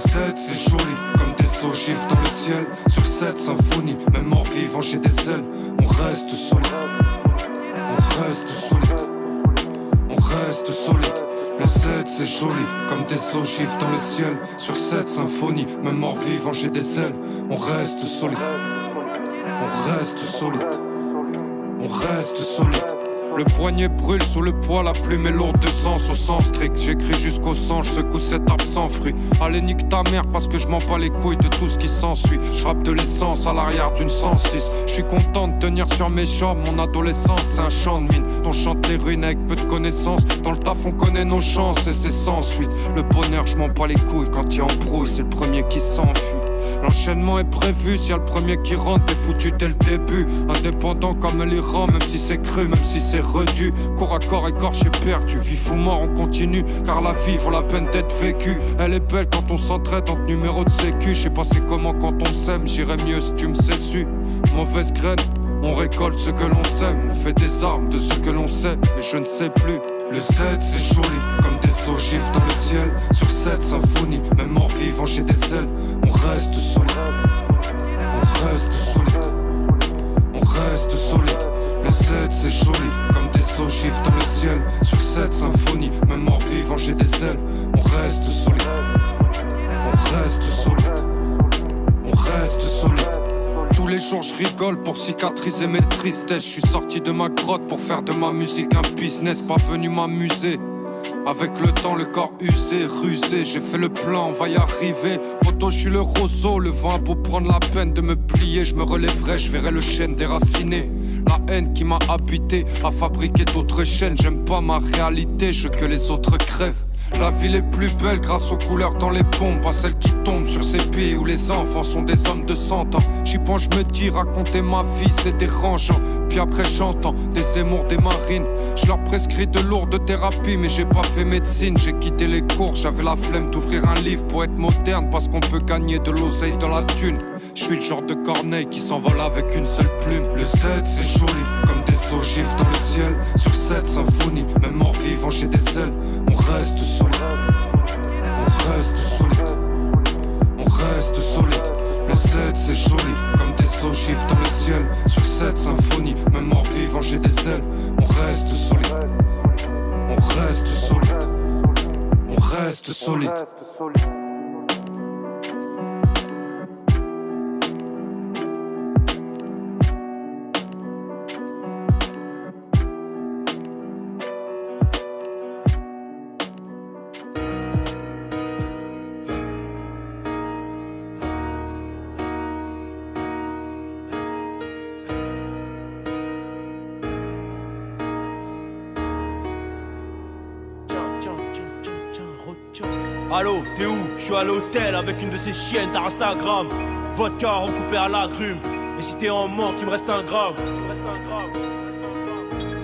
Z c'est joli, comme des ogives dans le ciel. Sur cette symphonie, même mort vivant j'ai des ailes. On reste solide, on reste solide, on reste solide. Le Z c'est joli, comme des ogives dans le ciel. Sur cette symphonie, même mort vivant j'ai des ailes. On reste solide, on reste solide, on reste solide. Le poignet brûle sous le poids, la plume est lourde de sens au sens strict. J'écris jusqu'au sang, je secoue cet arbre sans fruit. Allez nique ta mère parce que je m'en bats les couilles de tout ce qui s'ensuit. Je rappe de l'essence à l'arrière d'une 106. Je suis content de tenir sur mes jambes. Mon adolescence c'est un champ de mine dont chantent les ruines avec peu de connaissances. Dans le taf on connaît nos chances et c'est sans suite. Le bonheur je m'en bats les couilles, quand il y a embrouille c'est le premier qui s'enfuit. L'enchaînement est prévu, si y'a le premier qui rentre, t'es foutu dès le début. Indépendant comme l'Iran, même si c'est cru, même si c'est redus. Corps à corps, écorché, perdu, vif ou mort, on continue. Car la vie vaut la peine d'être vécue. Elle est belle quand on s'entraide entre numéros de sécu. Je sais pas c'est comment quand on s'aime, j'irais mieux si tu me sais su. Mauvaise graine, on récolte ce que l'on sème. On fait des armes de ce que l'on sait, mais je ne sais plus. Le Z c'est joli, comme des ogives dans le ciel. Sur cette symphonie, même mort vivant j'ai des ailes. On reste solide, on reste solide, on reste solide. Le Z c'est joli, comme des ogives dans le ciel. Sur cette symphonie, même mort vivant j'ai des ailes. On reste solide, on reste solide, on reste solide. Tous les jours je rigole pour cicatriser mes tristesses. Je suis sorti de ma grotte pour faire de ma musique un business. Pas venu m'amuser. Avec le temps le corps usé, rusé. J'ai fait le plan, on va y arriver. Poto je suis le roseau, le vent a beau prendre la peine de me plier. Je me relèverai, je verrai le chêne déraciné. La haine qui m'a habité a fabriqué d'autres chaînes. J'aime pas ma réalité, je veux que les autres crèvent. La ville est plus belle grâce aux couleurs dans les pompes, pas celles qui tombent sur ces pays où les enfants sont des hommes de 100 ans. J'y pense, je me dis, raconter ma vie c'est dérangeant. Puis après j'entends des émours des marines. Je leur prescris de lourdes thérapies, mais j'ai pas fait médecine. J'ai quitté les cours, j'avais la flemme d'ouvrir un livre pour être moderne, parce qu'on peut gagner de l'oseille dans la thune. Je suis le genre de Corneille qui s'envole avec une seule plume. Le Z c'est joli, comme des ogives dans le ciel. Sur cette symphonie, même mort vivant j'ai des ailes. On reste solide, on reste solide, on reste solide. Le Z c'est joli, comme des ogives dans le ciel. Sur cette symphonie, même mort vivant j'ai des ailes. On reste solide, on reste solide, on reste solide. Allô, t'es où? Je suis à l'hôtel avec une de ces chiennes t'as Instagram. Vodka recoupé à l'agrume. Et si t'es en manque, il me reste un gramme.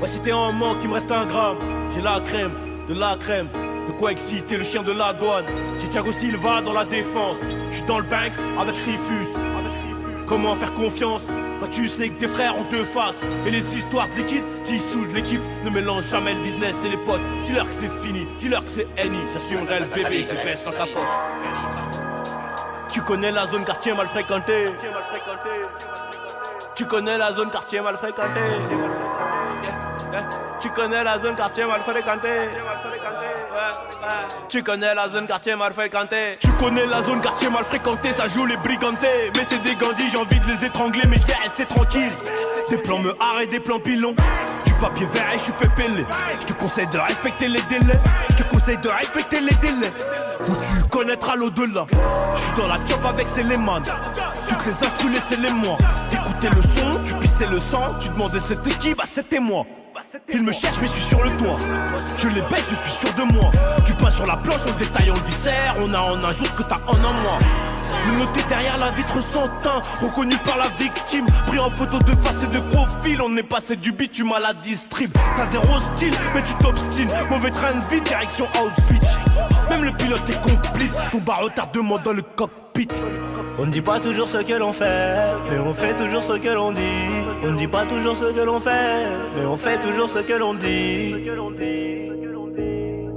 Ouais, si t'es en manque, il me reste un gramme. J'ai la crème, de la crème. De quoi exciter le chien de la douane. J'ai Thiago Silva dans la défense. Je suis dans le Banks avec Rifus. Comment faire confiance? Bah tu sais que tes frères ont deux faces. Et les histoires de liquide dissoudent l'équipe. Ne mélange jamais le business et les potes. Dis-leur que c'est fini, dis-leur que c'est Annie. J'assumerai le bébé, je te baisse sans ta porte. Tu connais la zone quartier mal fréquentée. Tu connais la zone quartier mal fréquentée. Tu connais la zone quartier mal fréquentée. Tu connais la zone quartier mal fréquentée. Tu connais la zone quartier mal fréquentée, ça joue les brigantés. Mais c'est des gandis, j'ai envie de les étrangler, mais je vais rester tranquille. Des plans me arrêtent, des plans pilons. Du papier vert et je suis pépélé. Je te conseille de respecter les délais. Je te conseille de respecter les délais. Ou tu connaîtras l'au-delà. Je suis dans la chop avec Céléman. Toutes les instrus laissez les moi. T'écoutais le son, tu pissais le sang. Tu demandais c'était qui, bah c'était moi. Ils me cherchent mais je suis sur le toit. Je les baisse, je suis sûr de moi. Tu passes sur la planche, on le détaille, on le dissert. On a en un jour ce que t'as en un mois. Nous noter derrière la vitre sans teint, reconnu par la victime. Pris en photo de face et de profil. On est passé du bitume à la distrib. T'as zéro style mais tu t'obstines. Mauvais train de vie, direction Auschwitz. Même le pilote est complice. Ton bar retardement dans le cockpit. On ne dit pas toujours ce que l'on fait, mais on fait toujours ce que l'on dit. On ne dit pas toujours ce que l'on fait, mais on fait toujours ce que l'on dit.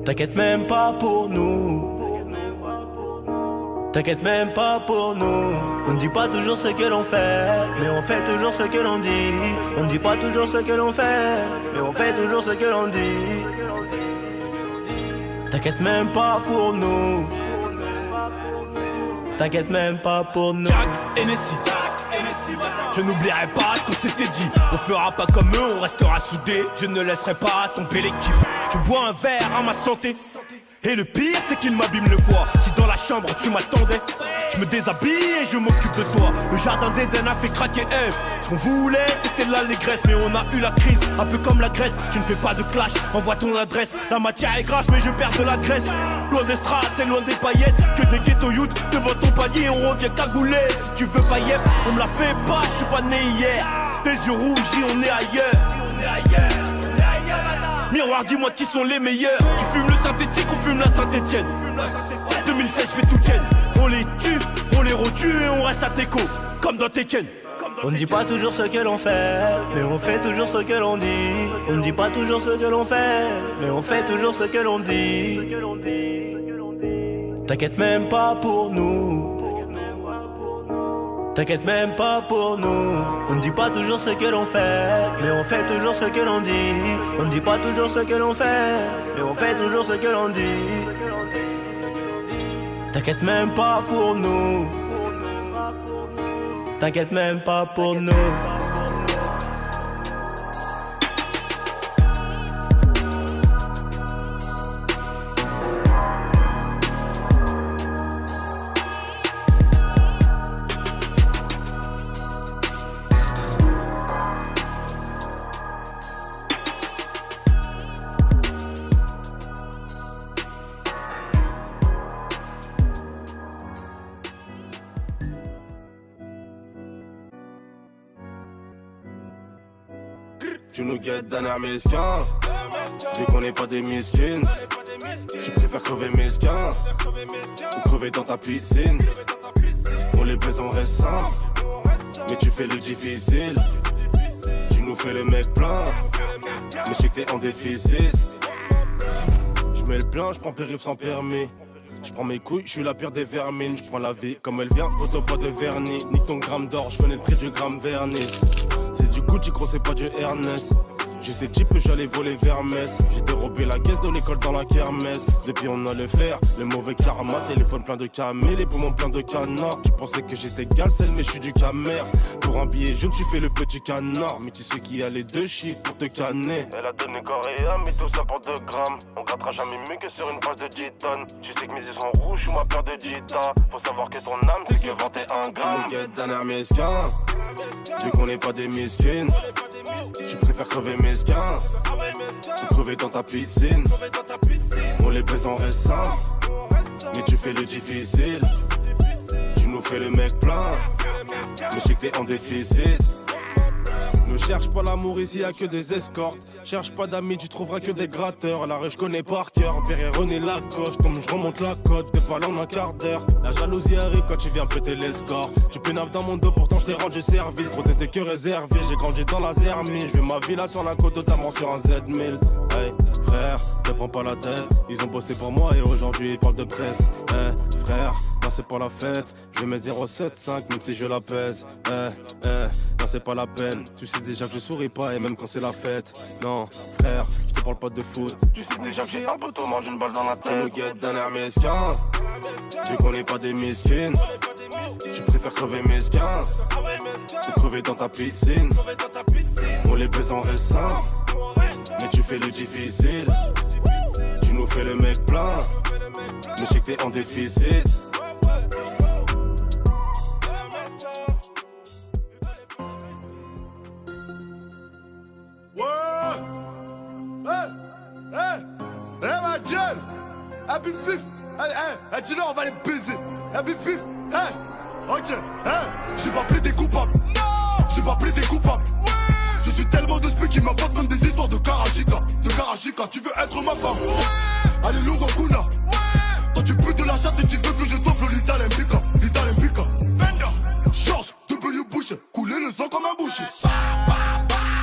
T'inquiète même pas pour nous. T'inquiète même pas pour nous. On ne dit pas toujours ce que l'on fait, mais on fait toujours ce que l'on dit. On ne dit pas toujours ce que l'on fait, mais on fait toujours ce que l'on dit. T'inquiète même pas pour nous. T'inquiète même pas pour nous. Jack Hennessy, je n'oublierai pas ce qu'on s'était dit. On fera pas comme eux, on restera soudés. Je ne laisserai pas tomber l'équipe. Je bois un verre à ma santé. Et le pire c'est qu'il m'abîme le foie. Si dans la chambre tu m'attendais, je me déshabille et je m'occupe de toi. Le jardin d'Éden a fait craquer Ève. Ce qu'on voulait c'était l'allégresse, mais on a eu la crise, un peu comme la Grèce. Je ne fais pas de clash, envoie ton adresse. La matière est grasse mais je perds de la graisse. Loin des strass et loin des paillettes, que des ghetto youth devant ton palier. On revient cagoulé, si tu veux paillettes, on me la fait pas, je suis pas né hier. Les yeux rougis, on est ailleurs. Miroir, dis-moi qui sont les meilleurs. Tu fumes le synthétique, on fume la Saint-Etienne. 2016, je fais tout Ken. On les tue, on les retue et on reste à Teco, comme dans Tekken. On ne dit pas toujours ce que l'on fait, mais on fait toujours ce que l'on dit. On ne dit pas toujours ce que l'on fait, mais on fait toujours ce que l'on dit. T'inquiète même pas pour nous. T'inquiète même pas pour nous. On ne dit pas toujours ce que l'on fait, mais on fait toujours ce que l'on dit. On ne dit pas toujours ce que l'on fait, mais on fait toujours ce que l'on dit. T'inquiète même pas pour nous. T'inquiète même pas pour nous. Tu nous guettes d'un air mesquin. Vu qu'on n'est pas des miskines, je préfère crever mesquin ou crever dans ta piscine. On les baise, on reste simple, mais tu fais le difficile. Tu nous fais le mec plein, mais je sais que t'es en déficit. Je mets le plein, je prends périph' sans permis. Je prends mes couilles, je suis la pire des vermines. Je prends la vie comme elle vient, auto pas de vernis. Nique ton gramme d'or, je connais le prix du gramme vernis. C'est du Gucci gros, c'est pas du Ernest. J'étais type, j'allais voler vers Metz. J'ai dérobé la caisse de l'école dans la kermesse. Depuis on a le fer, le mauvais karma. Téléphone plein de camés, les poumons pleins de canards. Tu pensais que j'étais galsel mais je suis du camer. Pour un billet jaune tu fais le petit canard. Mais tu sais qu'il y a les deux chiffres pour te canner. Elle a donné Coréa mais tout ça pour 2 grammes. On grattera jamais mieux que sur une base de 10 tonnes. Tu sais que mes yeux sont rouges, je suis ma paire de dita. Faut savoir que ton âme c'est que 21 grammes. On guette d'un air mesquin. Vu qu'on n'est pas des miskines, je préfère crever mesquin ou crever dans ta piscine. On les baise, on reste simple, mais tu fais le difficile. Tu nous fais le mec plein, mais je sais que t'es en déficit. Ne cherche pas l'amour, ici y'a que des escortes. Cherche pas d'amis, tu trouveras que des gratteurs. La rue je connais par cœur, Berry René Lacoste. Comme je remonte la côte, t'es pas là en un quart d'heure. La jalousie arrive quand tu viens péter les scores. Tu pénaves dans mon dos, pourtant je t'ai rendu service. Gros t'étais que réservé, j'ai grandi dans la zermie. Je vais ma villa sur la côte, notamment sur un Z1000. Hey frère, te prends pas la tête. Ils ont bossé pour moi et aujourd'hui ils parlent de presse. Hey frère, là c'est pas la fête. Je mets 0,75 même si je la pèse. Là c'est pas la peine. Tu sais déjà que je souris pas et même quand c'est la fête. Non frère, je te parle pas de foot. Tu sais déjà que j'ai un poteau, mange une balle dans la tête. On guette d'un air mesquin. Vu qu'on n'est pas des miskines, je préfère crever mesquin ou crever dans ta piscine. On les baise, on reste simple, mais tu fais le difficile. Tu nous fais le mec plein, mais je sais que t'es en déficit. Happy Fifth, allez, dis-leur, on va les baiser. Happy Fifth, ok, j'ai pas pris des coupables. Non, j'ai pas pris des coupables. Ouais. Je suis tellement de speak qui m'apporte même des histoires de Karachika. De Karachika, tu veux être ma femme. Ouais. Allez, Longo Kuna. Ouais. Toi, tu putes de la chatte et tu veux que je t'offre l'Italempica. L'Italempica. George W. Bush, couler le sang comme un boucher.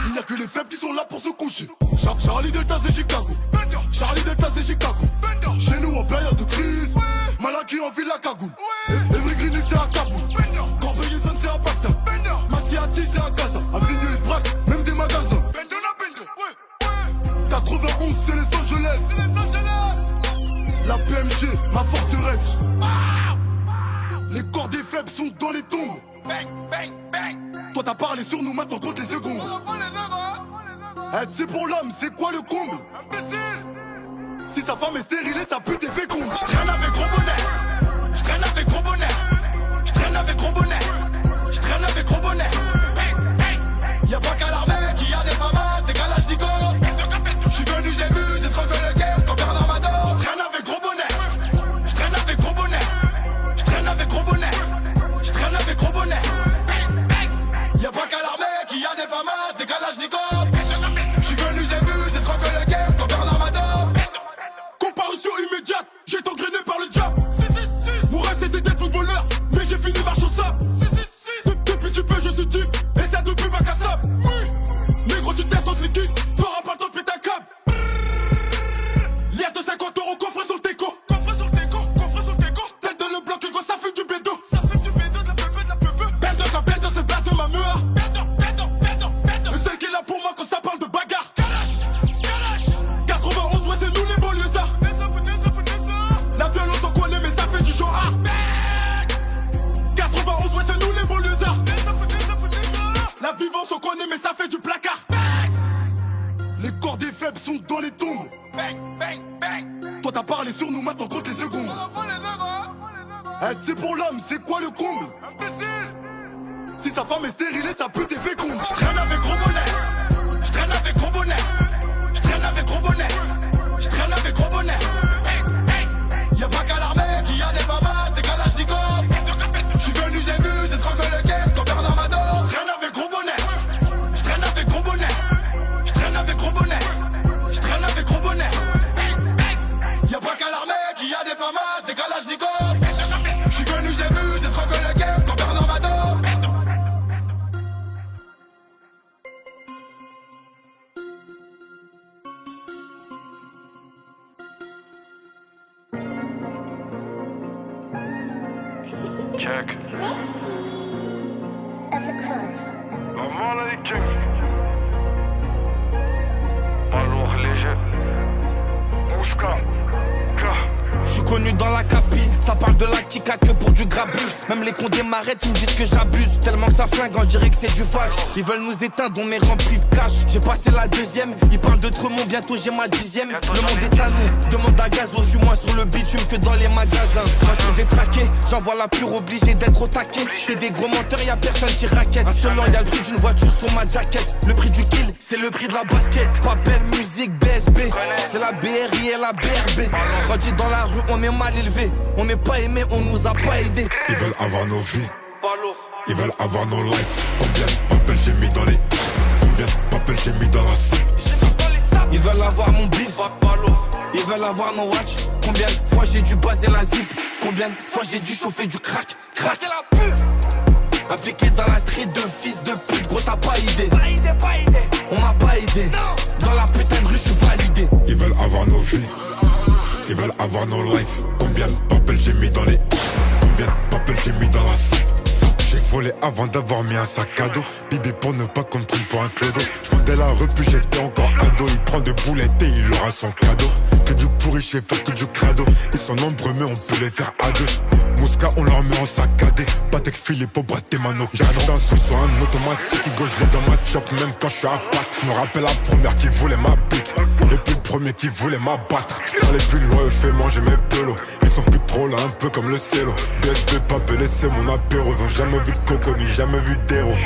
Il n'y a que les faibles qui sont là pour se coucher. Charlie Delta c'est Chicago. Charlie Delta c'est Chicago. Chez nous en période de crise, malade qui enfile la cagoule. Evry Green c'est à Kaboul. Corbeil-Essonne c'est à Bagdad. Massiati c'est à Gaza. Avenue les braques, même des magasins. 91 c'est les Angeles. La PMG, ma forteresse. Les corps des faibles sont dans les tombes. Bang, bang, bang. Toi t'as parlé sur nous, maintenant compte les secondes. Être c'est pour l'homme, c'est quoi le comble? Si sa femme est stérilée, sa pute est féconde. J'traîne avec gros bonnet. J'traîne avec gros bonnet. J'traîne avec gros bonnet. J'traîne avec gros bonnet. Y'a pas qu'à l'armée qui a des famas, des kalachnikovs. J'suis venu, j'ai vu, j'ai trop que le game quand Bernard Mado. J'traîne avec gros bonnet. J'traîne avec gros bonnet. J'traîne avec gros bonnet. J'traîne avec gros bonnet. Y'a pas qu'à l'armée qui a des famas, des kalachnikovs. J'suis venu, j'ai vu, j'ai trop que le game quand Bernard Mado. Comparution immédiate, j'ai été engrainé par le diable. Mon rêve c'était d'être footballeur, mais j'ai fini marche au sable. Depuis tu peux, je suis type, et ça depuis ma cassable. Oui, négro tu testes en liquide, t'auras pas le temps de péter un câble. Liasse de 50 €, coffre sur le teco. Tête de le bloc, gros, ça fait du bédo. Ça fait du bédo, de la pepe, de la pepe. Perdre quand perdre, c'est place de ma meure. Le seul qui est là pour moi quand ça parle de bagarre. 91, ouais, c'est nous les banlieusards. La violence on connaît, mais ça fait du genre art. 91, ouais, c'est nous les banlieusards. La vivance on connaît, mais ça fait du placard. Les corps des faibles sont dans les tombes. Bang, bang, bang. Toi t'as parlé sur nous, maintenant compte les secondes. Être c'est pour l'homme, c'est quoi le comble? Si sa femme est stérilée, sa pute est féconde. J'traîne avec gros bonnet. J'traîne avec gros bonnet. J'traîne avec gros bonnet. J'traîne avec gros bonnet. Y'a pas qu'à l'armée qui a des famas, des kalachnikovs. J'suis venu, j'ai vu, j'ai trop que le game quand Bernard Mado. J'traîne avec gros bonnet. J'traîne avec gros bonnet. J'traîne avec gros bonnet. J'traîne avec gros bonnet. Y'a pas qu'à l'armée qui a des famas, des kalachnikovs. J'suis venu, j'ai vu, j'ai trop que le game quand Bernard Mado. Check. Of the cross. La maladie check. Pas lourd, léger. Mouska. J'suis connu dans la capi, ça parle de la kika que pour du grabuge. Même les condés m'arrêtent, ils me disent que j'abuse. Tellement que ça flingue, on dirait que c'est du vache. Ils veulent nous éteindre, on est rempli de cash. J'ai passé la deuxième, ils parlent de Tremont, bientôt j'ai ma 10ème. Le monde est à nous, demande à Gazo, j'suis moins sur le bitume que dans les magasins. Moi j'suis détraqué, j'envoie la pure obligé d'être au taquet. C'est des gros menteurs, y'a personne qui raquette. Un seul an, y'a le prix d'une voiture sur ma jaquette. Le prix du kill, c'est le prix de la basket. Pas belle musique, BSB, c'est la BRI et la BRB. Quand j'suis dans la rue, on est mal élevé. On n'est pas aimé, on nous a pas aidé. Ils veulent avoir nos vies, Pas lourd. ils veulent avoir nos lives. Combien de papels j'ai mis dans les... Combien de papels j'ai mis dans la soupe? Ils veulent avoir mon bif, pas lourd. Ils veulent avoir nos watch. Combien de fois j'ai dû baser la zip? Combien de fois j'ai dû chauffer du crack? Crack la pute. Appliqué dans la street de fils de pute, gros t'as pas idée. On m'a pas aidé. Dans la putain de rue j'suis validé. Ils veulent avoir nos vies, ils veulent avoir nos lives. Combien de papels j'ai mis dans les... Combien de papels j'ai mis dans la soupe? J'ai volé avant d'avoir mis un sac à dos. Bibi pour ne pas qu'on me prenne pour un clodo. J'vendais la rue puis j'étais encore ado. Il prend des boulettes et il aura son cadeau. Que du pourri, je sais faire que du crado. Ils sont nombreux mais on peut les faire à deux. Mouska on leur met en saccadé. Patek Philippe au bras de mano. J'arrive d'un sou sur un automatique. Il gauche dans ma chop même quand je suis à pack. Je me rappelle la première qui voulait ma bite. Et puis le premier qui voulait m'abattre. J'allais plus loin, je fais manger mes pelos. Ils sont plus trop là, un peu comme le cello. BSB pas pelé, c'est mon apéro. Ils ont jamais vu de coco, ni jamais vu d'héros.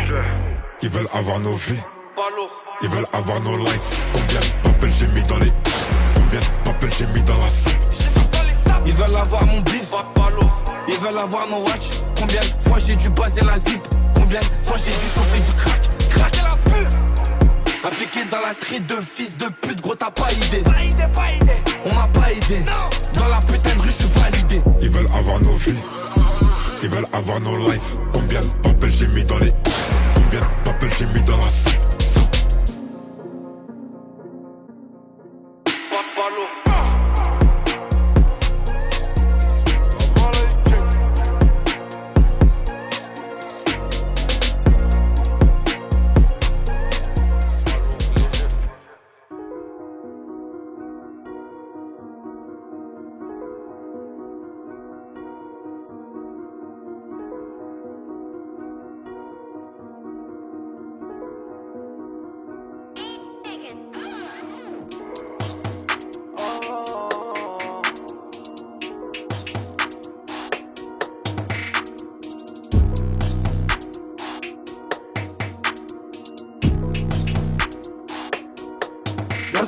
Ils veulent avoir nos vies, Pas lourd. ils veulent avoir nos lives. Combien de papels j'ai mis dans les... Combien de papels j'ai mis dans la soupe? Ils veulent avoir mon bif, pas lourd. Ils veulent avoir nos watch. Combien de fois j'ai dû baser la zip? Combien de fois j'ai dû chauffer du crack? Crack la pute. Appliqué dans la street de fils de pute, gros t'as pas idée. On m'a pas aidé. Dans la putain de rue j'suis validé. Ils veulent avoir nos vies, ils veulent avoir nos lives. Combien de papels j'ai mis dans les... Combien de papels j'ai mis dans la soupe? Pas lourd.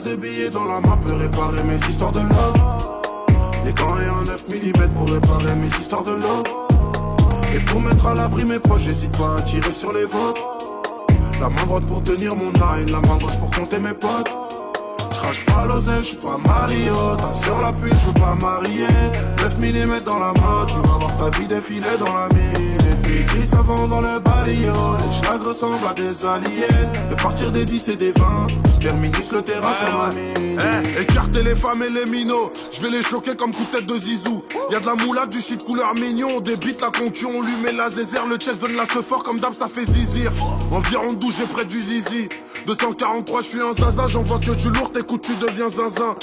Y'a de billets dans la main, peut réparer mes histoires de love. Des gants et un 9 mm pour réparer mes histoires de love. Et pour mettre à l'abri mes proches, j'hésite pas à tirer sur les vôtres. La main droite pour tenir mon line, la main gauche pour compter mes potes. J'crache pas l'oseille, j'suis pas Mario. Ta sœur la pute, j'veux pas marier. 9 mm dans la main, tu vas voir ta vie défiler dans la mine. Et puis 10 avant dans le barrio. Les schlags ressemblent à des aliens. De partir des 10 et des 20, terminus le terrain fait ma mine. Écartez les femmes et les minots, je vais les choquer comme coup de tête de Zizou. Y'a de la moulade, du shit couleur mignon. On débite la concu, on lui met la zézère. Le chest donne la ce fort comme d'hab, ça fait zizir. Environ 12, j'ai près du zizi. 243, je suis un zaza, j'en vois que du lourd, t'écoutes, tu deviens zinzin.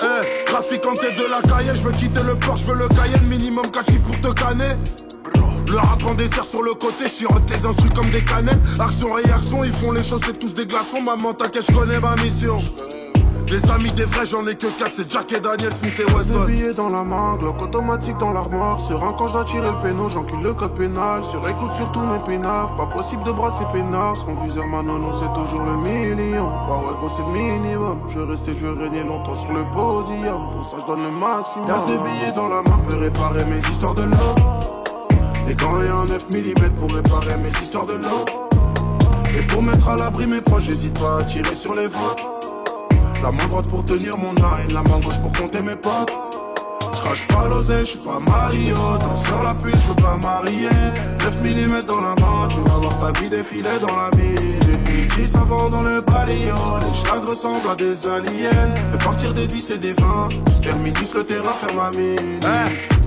Trafiquant tête de la Cayenne, je veux quitter le port, je veux le Cayenne, minimum 4 chiffres pour te canner. Le rap en dessert sur le côté, chirote les instrus comme des canettes. Action, réaction, ils font les choses, c'est tous des glaçons. Maman, t'inquiète, je connais ma mission. Les amis des vrais, j'en ai que 4, c'est Jack et Daniel, Smith et Wesson. Des billets dans la main, Glock automatique dans l'armoire. Serein quand je dois tirer le péno, j'encule le code pénal. Sur écoute sur tous mes pénaves, pas possible de brasser peinard. Son viseur, ma non, c'est toujours le million. Bah ouais, gros, c'est le minimum. Je vais rester, je vais régner longtemps sur le podium. Pour ça, je donne le maximum. Y'a des billets dans la main, peut réparer mes histoires de love. Des gants et un 9 mm pour réparer mes histoires de love. Et pour mettre à l'abri mes proches, j'hésite pas à tirer sur les vôtres. La main droite pour tenir mon line, la main gauche pour compter mes potes. J'crache pas l'oseille, j'suis pas Mario. Ta sœur la pute, j'veux pas marier. 9 mm dans la main, tu vas voir ta vie défiler dans la mine. Et puis 10 avant dans le barrio. Les schlags ressemblent à des aliens. De partir des 10 et des 20, terminus le terrain, faire ma mine.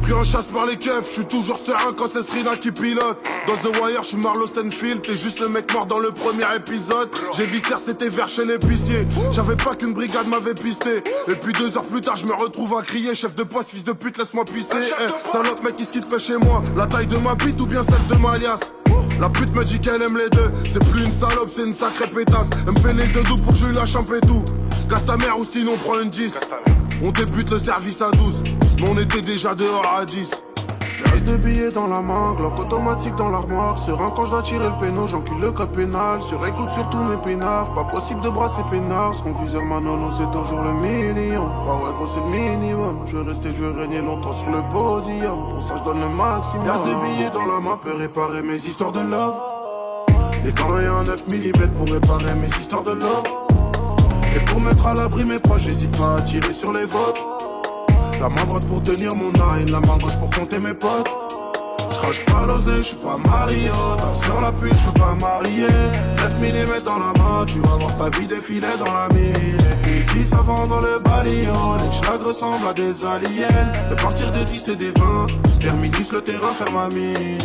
Pris en chasse par les keufs, j'suis toujours serein quand c'est Srina qui pilote. Dans The Wire, j'suis Marlo Stanfield, t'es juste le mec mort dans le premier épisode. J'ai viscère, c'était vers chez l'épicier. J'avais pas qu'une brigade m'avait pisté. Et puis 2 heures plus tard, je me retrouve à crier: chef de poste, fils de pute, laisse-moi pisser. Salope mec, qui se fait chez moi? La taille de ma bite ou bien celle de ma liasse? La pute me dit qu'elle aime les deux. C'est plus une salope, c'est une sacrée pétasse. Elle me fait les œufs doux pour que je lui lâche un pétou. Casse ta mère ou sinon prends une 10. On débute le service à 12, mais on était déjà dehors à 10. Reste de billets dans la main, Glock automatique dans l'armoire. Serein quand je dois tirer le péno, j'encule le code pénal. Sur écoute sur tous mes pénaves, pas possible de brasser peinard. Ce qu'on viseur ma non, c'est toujours le million. Bah ouais gros, c'est le minimum. Je vais rester, je vais régner longtemps sur le podium. Pour ça je donne le maximum. Y'a des billets dans la main, peut réparer mes histoires de love. Des gants et un 9 mm pour réparer mes histoires de love. Et pour mettre à l'abri mes proches, j'hésite pas à tirer sur les vôtres. La main droite pour tenir mon line, la main gauche pour compter mes potes. J'crache pas l'oseille, j'suis pas Mario. Ta sœur la pute, j'veux pas marier. 9 mm dans la main, tu vas voir ta vie défiler dans la mine. Et puis 10 avant dans le barrio. Les schlags ressemblent à des aliens. De partir des 10 et des 20, terminus le terrain, faire ma mine.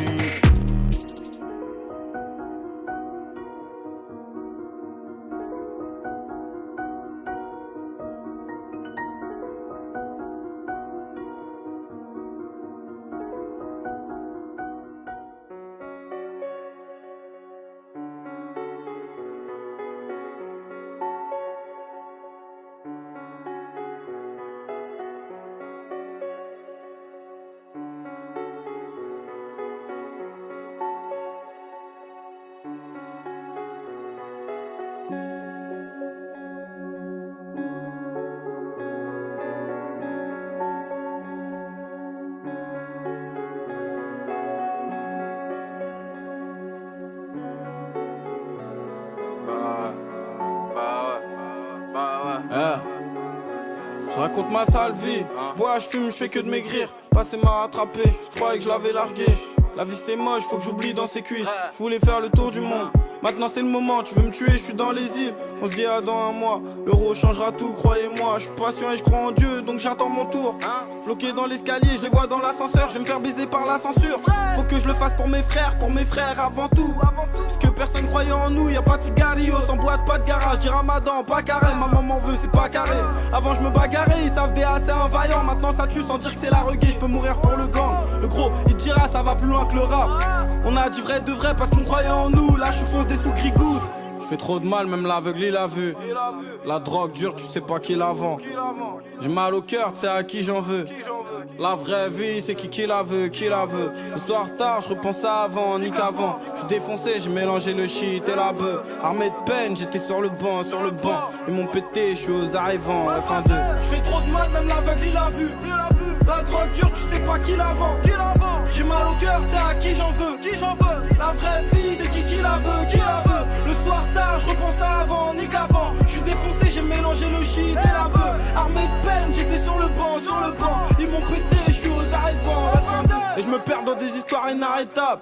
Je raconte ma sale vie, je bois, je fume, je fais que de maigrir. Passé m'a rattrapé, je croyais que je l'avais largué. La vie c'est moche, faut que j'oublie dans ses cuisses. Je voulais faire le tour du monde, maintenant c'est le moment. Tu veux me tuer, je suis dans les îles. On se dit à dans un mois, l'euro changera tout, croyez-moi. Je suis patient et je crois en Dieu, donc j'attends mon tour. Bloqué dans l'escalier, je les vois dans l'ascenseur. Je vais me faire baiser par la censure. Faut que je le fasse pour mes frères avant tout. Parce que personne croyait en nous, y'a pas de cigarillos, sans boîte, pas de garage. Dis Ramadan, pas carré, ma maman veut, c'est pas carré. Avant je me bagarrais, ils savent DA, c'est un vaillant. Maintenant ça tue sans dire que c'est la reggae, je peux mourir pour le gang. Le gros, il dira, ça va plus loin que le rap. On a dit vrai de vrai parce qu'on croyait en nous. Là je fonce des sous grigouses. Je fais trop de mal, même l'aveugle il a vu. La drogue dure, tu sais pas qui la vend. J'ai mal au cœur, tu sais à qui j'en veux. La vraie vie, c'est qui la veut, qui la veut. Le soir tard, je repense à avant, ni qu'avant. Je suis défoncé, j'ai mélangé le shit et la bœuf. Armé de peine, j'étais sur le banc. Ils m'ont pété, je suis aux arrivants, F1-2. Je fais trop de mal, même l'aveugle il a vu. La drogue dure, tu sais pas qui la vend. J'ai mal au cœur, c'est à qui j'en veux. La vraie vie, c'est qui la veut, qui la veut. Le soir tard, je repense à avant, ni qu'avant. Je suis défoncé, j'ai mélangé le shit et la bœuf. Armé de peine, j'étais sur le banc. Ils m'ont pété, je suis aux arrivants, F1-2. Et je me perds dans des histoires inarrêtables.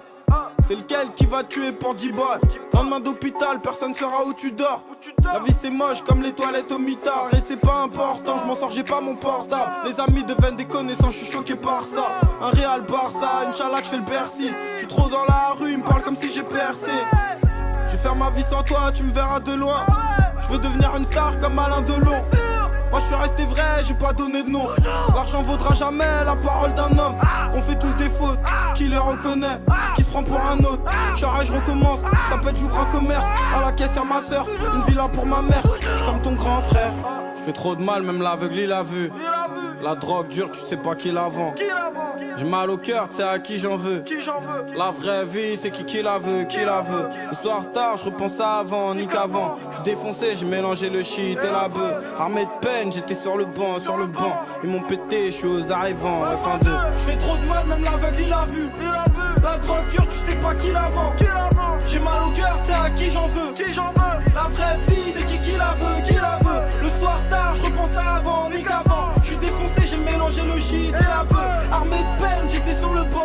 C'est lequel qui va tuer pour 10 balles. Lendemain d'hôpital, personne saura où tu dors. La vie c'est moche comme les toilettes au mitard. Et c'est pas important, je m'en sors, j'ai pas mon portable. Les amis deviennent des connaissances, je suis choqué par ça. Un Real Barça, Inch'Allah que je fais le Bercy. Je suis trop dans la rue, ils me parlent comme si j'ai percé. Je vais faire ma vie sans toi, tu me verras de loin. Je veux devenir une star comme Alain Delon. Moi je suis resté vrai, j'ai pas donné de nom. L'argent vaudra jamais la parole d'un homme. On fait tous des fautes, qui les reconnaît, qui se prend pour un autre. J'arrête, je recommence, ça peut être j'ouvre un commerce. À la caisse y'a ma soeur, une villa pour ma mère. J'suis comme ton grand frère. J'fais trop de mal, même l'aveugle il a vu. La drogue dure, tu sais pas qui la vend. J'ai mal au cœur, tu sais à qui j'en veux. La vraie vie, c'est qui la veut, qui la veut. Le soir tard, je repense à avant, ni qu'avant. Je suis défoncé, j'ai mélangé le shit et la bœuf. Armé de peine, j'étais sur le banc. Ils m'ont pété, je suis aux arrivants, F1-2. Je fais trop de mal, même l'aveugle il a vu. La drogue dure, tu sais pas qui la vend. J'ai mal au cœur, c'est à qui j'en veux. La vraie vie, c'est qui la veut, qui la veut. Le soir tard, je repense à avant, ni qu'avant. Je suis défoncé, j'ai mélangé le shit et la bœuf. Armé de peine, j'étais sur le banc.